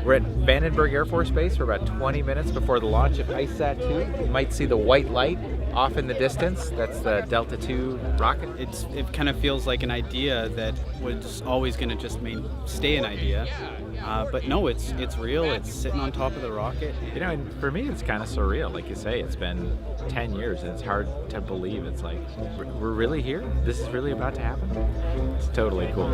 We're at Vandenberg Air Force Base. We're about 20 minutes before the launch of ICESat-2. You might see the white light off in the distance. That's the Delta II rocket. It kind of feels like an idea that was always going to just stay an idea. But no, it's real. It's sitting on top of the rocket. You know, and for me, it's kind of surreal. Like you say, it's been 10 years, and it's hard to believe. It's like, we're really here? This is really about to happen? It's totally cool.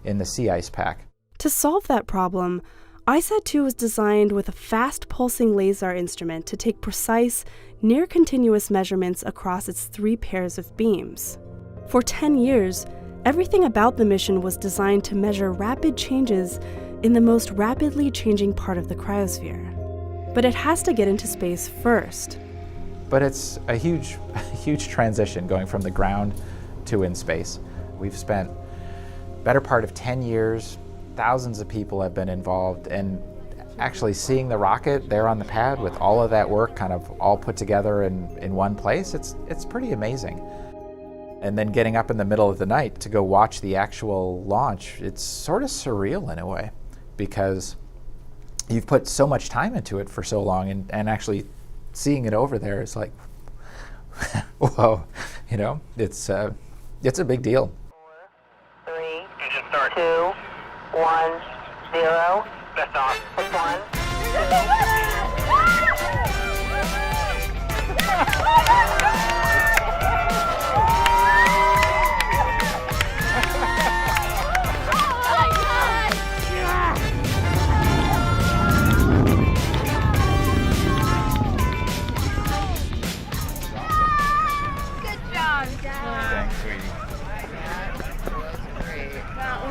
In the sea ice pack. To solve that problem, ICESat-2 was designed with a fast pulsing laser instrument to take precise, near continuous measurements across its 3 pairs of beams. For 10 years, everything about the mission was designed to measure rapid changes in the most rapidly changing part of the cryosphere. But it has to get into space first. But it's a huge transition going from the ground to in space. We've spent better part of 10 years, thousands of people have been involved, and actually seeing the rocket there on the pad with all of that work kind of all put together in one place, it's pretty amazing. And then getting up in the middle of the night to go watch the actual launch, it's sort of surreal in a way, because you've put so much time into it for so long, and actually seeing it over there is like, whoa, you know, it's a big deal. 2, 1, 0. That's off. That's 1.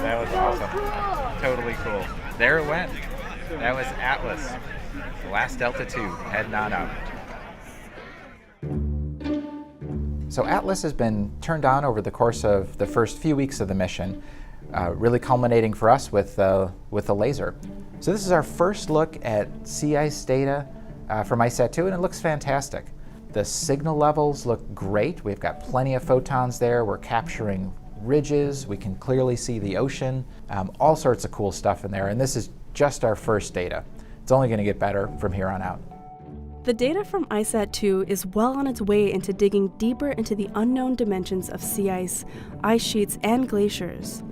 That was awesome. Totally cool. There it went. That was Atlas. The last Delta II, heading on up. So Atlas has been turned on over the course of the first few weeks of the mission, really culminating for us with the laser. So this is our first look at sea ice data from ICESat-2, and it looks fantastic. The signal levels look great. We've got plenty of photons there. We're capturing ridges, we can clearly see the ocean, all sorts of cool stuff in there, and this is just our first data. It's only going to get better from here on out. The data from ICESat-2 is well on its way into digging deeper into the unknown dimensions of sea ice sheets, and glaciers.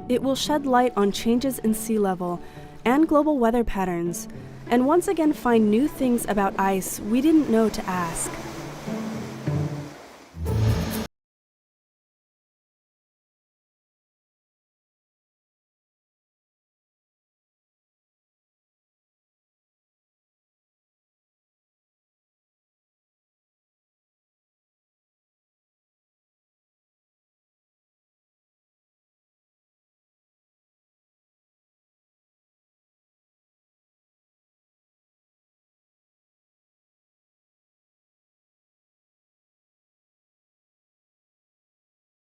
It will shed light on changes in sea level and global weather patterns, and once again find new things about ice we didn't know to ask.